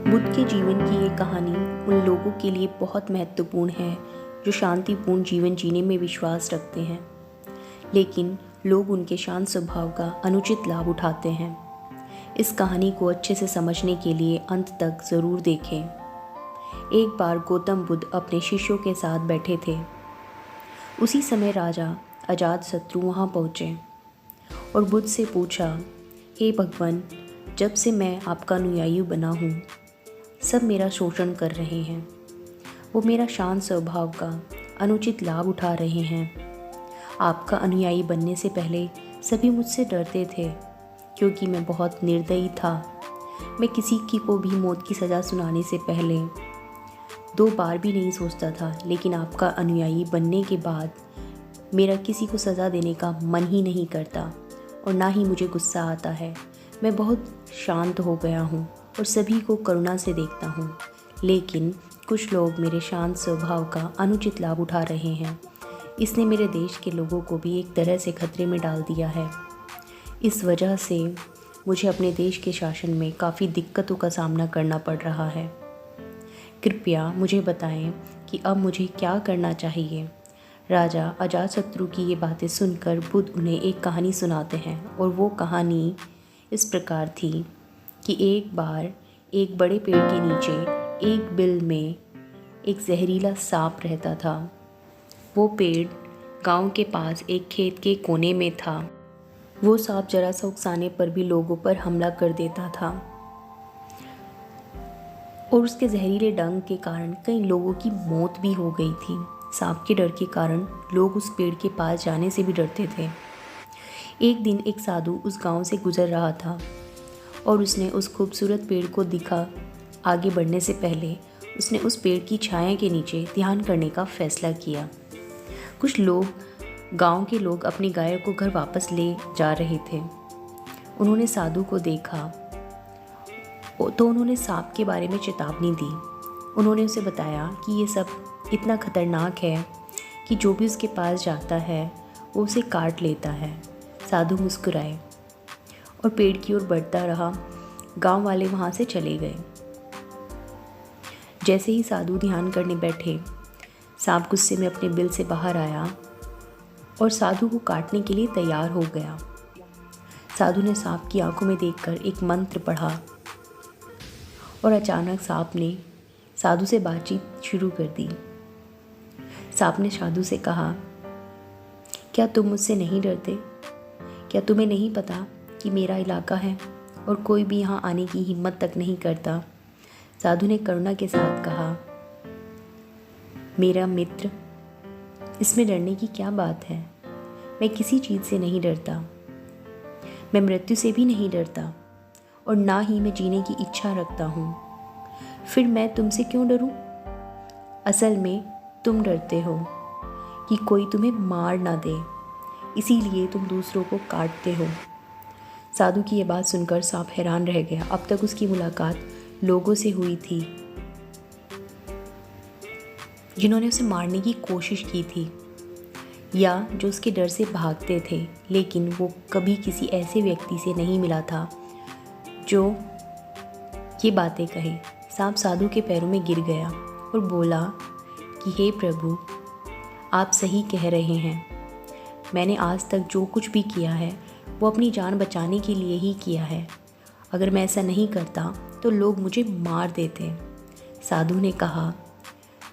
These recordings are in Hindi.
बुद्ध के जीवन की ये कहानी उन लोगों के लिए बहुत महत्वपूर्ण है जो शांतिपूर्ण जीवन जीने में विश्वास रखते हैं, लेकिन लोग उनके शांत स्वभाव का अनुचित लाभ उठाते हैं। इस कहानी को अच्छे से समझने के लिए अंत तक ज़रूर देखें। एक बार गौतम बुद्ध अपने शिष्यों के साथ बैठे थे। उसी समय राजा अजातशत्रु वहाँ पहुँचे और बुद्ध से पूछा, हे भगवान, जब से मैं आपका अनुयायी बना हूँ, सब मेरा शोषण कर रहे हैं। वो मेरा शांत स्वभाव का अनुचित लाभ उठा रहे हैं। आपका अनुयायी बनने से पहले सभी मुझसे डरते थे क्योंकि मैं बहुत निर्दयी था। मैं किसी को भी मौत की सज़ा सुनाने से पहले 2 बार भी नहीं सोचता था, लेकिन आपका अनुयायी बनने के बाद मेरा किसी को सज़ा देने का मन ही नहीं करता और ना ही मुझे गुस्सा आता है। मैं बहुत शांत हो गया हूँ और सभी को करुणा से देखता हूँ, लेकिन कुछ लोग मेरे शांत स्वभाव का अनुचित लाभ उठा रहे हैं। इसने मेरे देश के लोगों को भी एक तरह से खतरे में डाल दिया है। इस वजह से मुझे अपने देश के शासन में काफ़ी दिक्कतों का सामना करना पड़ रहा है। कृपया मुझे बताएं कि अब मुझे क्या करना चाहिए। राजा अजातशत्रु की ये बातें सुनकर बुद्ध उन्हें एक कहानी सुनाते हैं और वो कहानी इस प्रकार थी कि एक बार एक बड़े पेड़ के नीचे एक बिल में एक जहरीला सांप रहता था। वो पेड़ गांव के पास एक खेत के कोने में था। वो सांप जरा सा उकसाने पर भी लोगों पर हमला कर देता था और उसके जहरीले डंक के कारण कई लोगों की मौत भी हो गई थी। सांप के डर के कारण लोग उस पेड़ के पास जाने से भी डरते थे। एक दिन एक साधु उस गांव से गुजर रहा था और उसने उस खूबसूरत पेड़ को दिखा। आगे बढ़ने से पहले उसने उस पेड़ की छाया के नीचे ध्यान करने का फैसला किया। कुछ लोग, गांव के लोग अपनी गाय को घर वापस ले जा रहे थे। उन्होंने साधु को देखा तो उन्होंने सांप के बारे में चेतावनी दी। उन्होंने उसे बताया कि ये सब इतना खतरनाक है कि जो भी उसके पास जाता है वो उसे काट लेता है। साधु मुस्कुराए और पेड़ की ओर बढ़ता रहा। गांव वाले वहाँ से चले गए। जैसे ही साधु ध्यान करने बैठे, सांप गुस्से में अपने बिल से बाहर आया और साधु को काटने के लिए तैयार हो गया। साधु ने सांप की आंखों में देखकर एक मंत्र पढ़ा और अचानक सांप ने साधु से बातचीत शुरू कर दी। सांप ने साधु से कहा, क्या तुम मुझसे नहीं डरते? क्या तुम्हें नहीं पता कि मेरा इलाका है और कोई भी यहाँ आने की हिम्मत तक नहीं करता? साधु ने करुणा के साथ कहा, मेरा मित्र, इसमें डरने की क्या बात है? मैं किसी चीज़ से नहीं डरता। मैं मृत्यु से भी नहीं डरता और ना ही मैं जीने की इच्छा रखता हूँ। फिर मैं तुमसे क्यों डरूँ? असल में तुम डरते हो कि कोई तुम्हें मार ना दे, इसीलिए तुम दूसरों को काटते हो। साधु की यह बात सुनकर सांप हैरान रह गया। अब तक उसकी मुलाकात लोगों से हुई थी जिन्होंने उसे मारने की कोशिश की थी या जो उसके डर से भागते थे, लेकिन वो कभी किसी ऐसे व्यक्ति से नहीं मिला था जो ये बातें कहे। सांप साधु के पैरों में गिर गया और बोला कि हे प्रभु, आप सही कह रहे हैं। मैंने आज तक जो कुछ भी किया है वो अपनी जान बचाने के लिए ही किया है। अगर मैं ऐसा नहीं करता तो लोग मुझे मार देते। साधु ने कहा,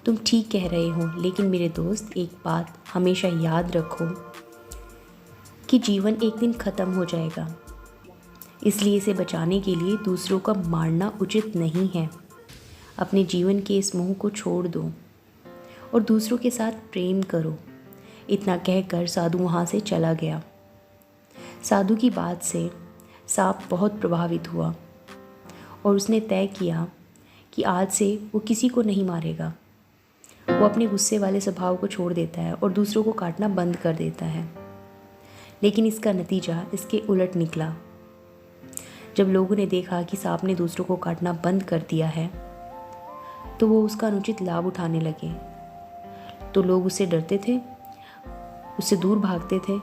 तुम ठीक कह रहे हो, लेकिन मेरे दोस्त, एक बात हमेशा याद रखो कि जीवन एक दिन ख़त्म हो जाएगा, इसलिए इसे बचाने के लिए दूसरों का मारना उचित नहीं है। अपने जीवन के इस मोह को छोड़ दो और दूसरों के साथ प्रेम करो। इतना कहकर साधु वहाँ से चला गया। साधु की बात से सांप बहुत प्रभावित हुआ और उसने तय किया कि आज से वो किसी को नहीं मारेगा। वो अपने गुस्से वाले स्वभाव को छोड़ देता है और दूसरों को काटना बंद कर देता है। लेकिन इसका नतीजा इसके उलट निकला। जब लोगों ने देखा कि सांप ने दूसरों को काटना बंद कर दिया है तो वो उसका अनुचित लाभ उठाने लगे। तो लोग उससे डरते थे, उससे दूर भागते थे।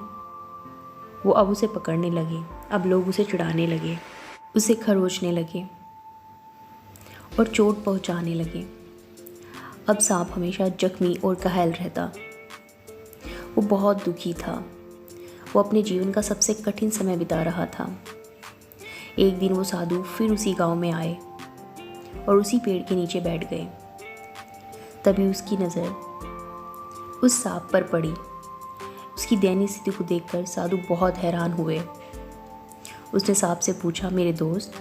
वो अब उसे पकड़ने लगे। अब लोग उसे चिढ़ाने लगे, उसे खरोचने लगे और चोट पहुंचाने लगे। अब सांप हमेशा जख्मी और घायल रहता। वो बहुत दुखी था। वो अपने जीवन का सबसे कठिन समय बिता रहा था। एक दिन वो साधु फिर उसी गांव में आए और उसी पेड़ के नीचे बैठ गए। तभी उसकी नज़र उस सांप पर पड़ी। उसकी दयनीय स्थिति को देखकर साधु बहुत हैरान हुए। उसने सांप से पूछा, मेरे दोस्त,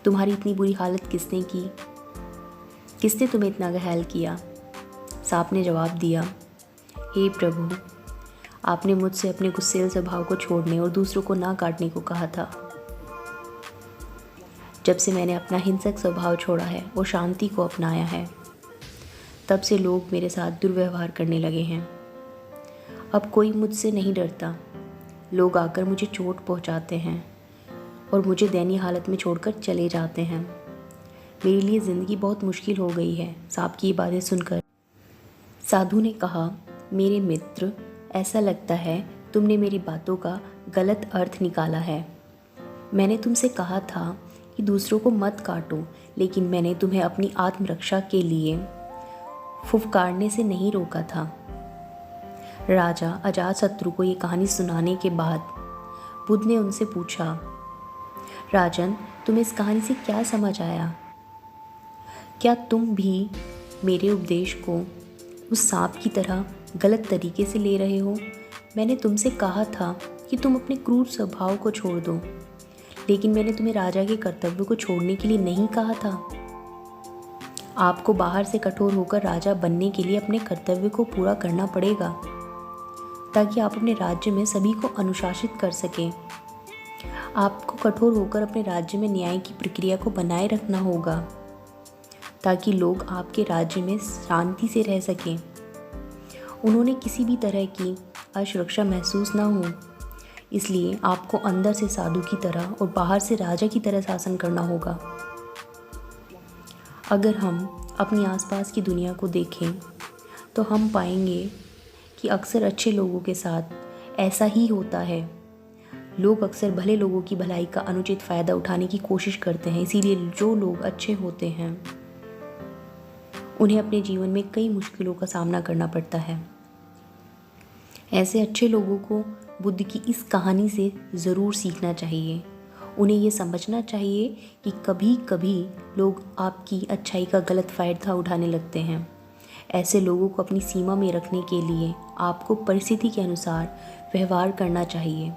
तुम्हारी इतनी बुरी हालत किसने की? किसने तुम्हें इतना घायल किया? सांप ने जवाब दिया, हे प्रभु, आपने मुझसे अपने गुस्सैल स्वभाव को छोड़ने और दूसरों को ना काटने को कहा था। जब से मैंने अपना हिंसक स्वभाव छोड़ा है और शांति को अपनाया है, तब से लोग मेरे साथ दुर्व्यवहार करने लगे हैं। अब कोई मुझसे नहीं डरता। लोग आकर मुझे चोट पहुंचाते हैं और मुझे दयनीय हालत में छोड़कर चले जाते हैं। मेरे लिए ज़िंदगी बहुत मुश्किल हो गई है। सांप की ये बातें सुनकर साधु ने कहा, मेरे मित्र, ऐसा लगता है तुमने मेरी बातों का गलत अर्थ निकाला है। मैंने तुमसे कहा था कि दूसरों को मत काटो, लेकिन मैंने तुम्हें अपनी आत्मरक्षा के लिए फुफकारने से नहीं रोका था। राजा अजातशत्रु को ये कहानी सुनाने के बाद बुद्ध ने उनसे पूछा, राजन, तुम्हें इस कहानी से क्या समझ आया? क्या तुम भी मेरे उपदेश को उस सांप की तरह गलत तरीके से ले रहे हो? मैंने तुमसे कहा था कि तुम अपने क्रूर स्वभाव को छोड़ दो, लेकिन मैंने तुम्हें राजा के कर्तव्य को छोड़ने के लिए नहीं कहा था। आपको बाहर से कठोर होकर राजा बनने के लिए अपने कर्तव्य को पूरा करना पड़ेगा, ताकि आप अपने राज्य में सभी को अनुशासित कर सकें। आपको कठोर होकर अपने राज्य में न्याय की प्रक्रिया को बनाए रखना होगा, ताकि लोग आपके राज्य में शांति से रह सकें, उन्होंने किसी भी तरह की असुरक्षा महसूस ना हो। इसलिए आपको अंदर से साधु की तरह और बाहर से राजा की तरह शासन करना होगा। अगर हम अपनी आसपास की दुनिया को देखें तो हम पाएंगे कि अक्सर अच्छे लोगों के साथ ऐसा ही होता है। लोग अक्सर भले लोगों की भलाई का अनुचित फ़ायदा उठाने की कोशिश करते हैं। इसीलिए जो लोग अच्छे होते हैं उन्हें अपने जीवन में कई मुश्किलों का सामना करना पड़ता है। ऐसे अच्छे लोगों को बुद्ध की इस कहानी से ज़रूर सीखना चाहिए। उन्हें ये समझना चाहिए कि कभी कभी लोग आपकी अच्छाई का गलत फ़ायदा उठाने लगते हैं। ऐसे लोगों को अपनी सीमा में रखने के लिए आपको परिस्थिति के अनुसार व्यवहार करना चाहिए।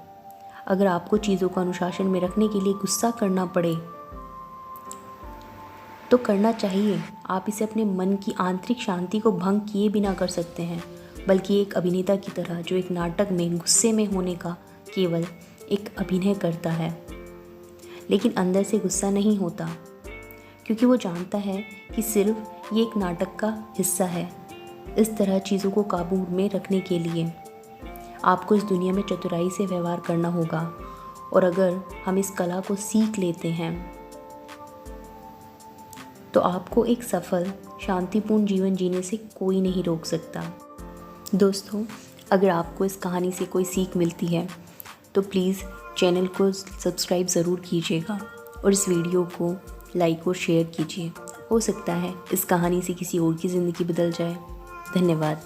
अगर आपको चीज़ों को अनुशासन में रखने के लिए गुस्सा करना पड़े तो करना चाहिए। आप इसे अपने मन की आंतरिक शांति को भंग किए बिना कर सकते हैं, बल्कि एक अभिनेता की तरह जो एक नाटक में गुस्से में होने का केवल एक अभिनय करता है, लेकिन अंदर से गुस्सा नहीं होता, क्योंकि वो जानता है कि सिर्फ ये एक नाटक का हिस्सा है। इस तरह चीज़ों को काबू में रखने के लिए आपको इस दुनिया में चतुराई से व्यवहार करना होगा, और अगर हम इस कला को सीख लेते हैं तो आपको एक सफल शांतिपूर्ण जीवन जीने से कोई नहीं रोक सकता। दोस्तों, अगर आपको इस कहानी से कोई सीख मिलती है तो प्लीज़ चैनल को सब्सक्राइब ज़रूर कीजिएगा और इस वीडियो को लाइक और शेयर कीजिए। हो सकता है इस कहानी से किसी और की ज़िंदगी बदल जाए। धन्यवाद।